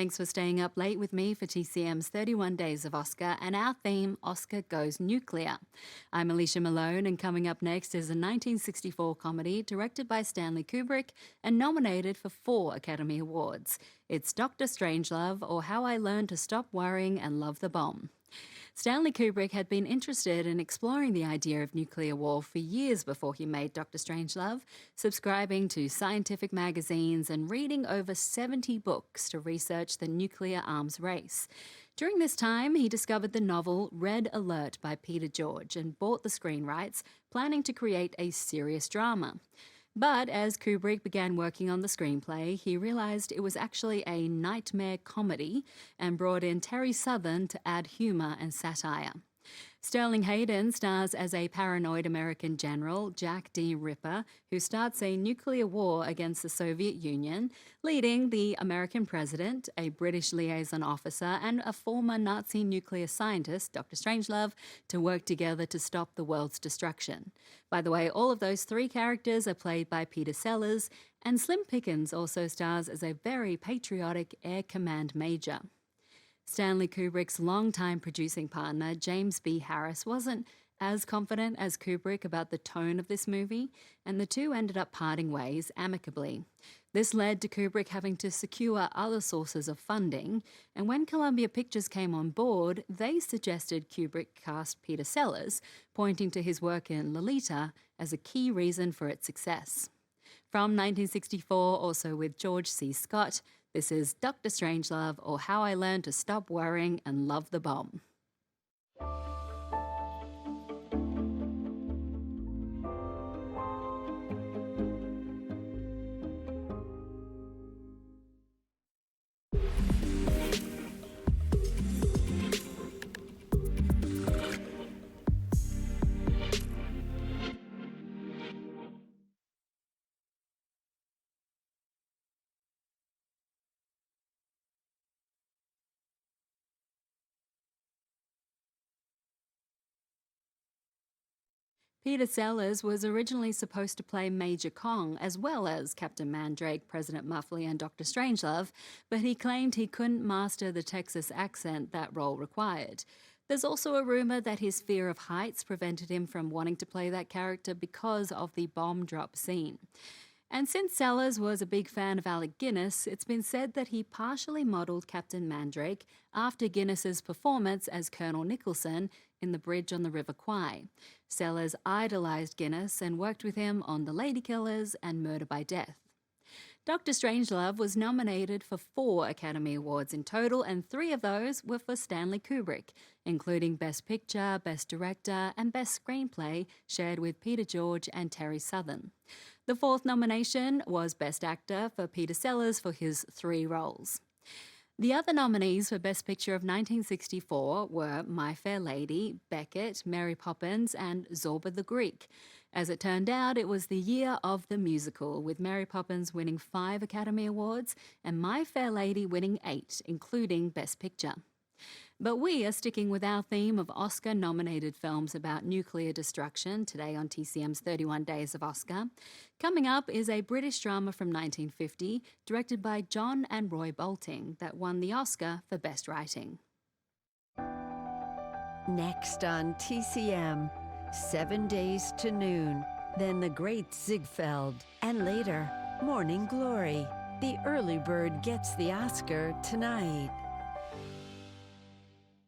Thanks for staying up late with me for TCM's 31 Days of Oscar and our theme, Oscar Goes Nuclear. I'm Alicia Malone, and coming up next is a 1964 comedy directed by Stanley Kubrick and nominated for 4 Academy Awards. It's Dr. Strangelove, or How I Learned to Stop Worrying and Love the Bomb. Stanley Kubrick had been interested in exploring the idea of nuclear war for years before he made Dr. Strangelove, subscribing to scientific magazines and reading over 70 books to research the nuclear arms race. During this time, he discovered the novel Red Alert by Peter George and bought the screen rights, planning to create a serious drama. But as Kubrick began working on the screenplay, he realized it was actually a nightmare comedy and brought in Terry Southern to add humor and satire. Sterling Hayden stars as a paranoid American general, Jack D. Ripper, who starts a nuclear war against the Soviet Union, leading the American president, a British liaison officer, and a former Nazi nuclear scientist, Dr. Strangelove, to work together to stop the world's destruction. By the way, all of those 3 characters are played by Peter Sellers, and Slim Pickens also stars as a very patriotic Air Command major. Stanley Kubrick's longtime producing partner, James B. Harris, wasn't as confident as Kubrick about the tone of this movie, and the two ended up parting ways amicably. This led to Kubrick having to secure other sources of funding, and when Columbia Pictures came on board, they suggested Kubrick cast Peter Sellers, pointing to his work in Lolita as a key reason for its success. From 1964, also with George C. Scott, this is Dr. Strangelove, or How I Learned to Stop Worrying and Love the Bomb. Peter Sellers was originally supposed to play Major Kong as well as Captain Mandrake, President Muffley, and Dr. Strangelove, but he claimed he couldn't master the Texas accent that role required. There's also a rumor that his fear of heights prevented him from wanting to play that character because of the bomb drop scene. And since Sellers was a big fan of Alec Guinness, it's been said that he partially modelled Captain Mandrake after Guinness's performance as Colonel Nicholson in The Bridge on the River Kwai. Sellers idolised Guinness and worked with him on The Ladykillers and Murder by Death. Dr. Strangelove was nominated for 4 Academy Awards in total, and 3 of those were for Stanley Kubrick, including Best Picture, Best Director, and Best Screenplay, shared with Peter George and Terry Southern. The 4th nomination was Best Actor for Peter Sellers for his 3 roles. The other nominees for Best Picture of 1964 were My Fair Lady, Beckett, Mary Poppins, and Zorba the Greek. As it turned out, it was the year of the musical, with Mary Poppins winning 5 Academy Awards and My Fair Lady winning 8, including Best Picture. But we are sticking with our theme of Oscar-nominated films about nuclear destruction today on TCM's 31 Days of Oscar. Coming up is a British drama from 1950, directed by John and Roy Bolting, that won the Oscar for Best Writing. Next on TCM, 7 Days to Noon, then The Great Ziegfeld, and later, Morning Glory. The early bird gets the Oscar tonight.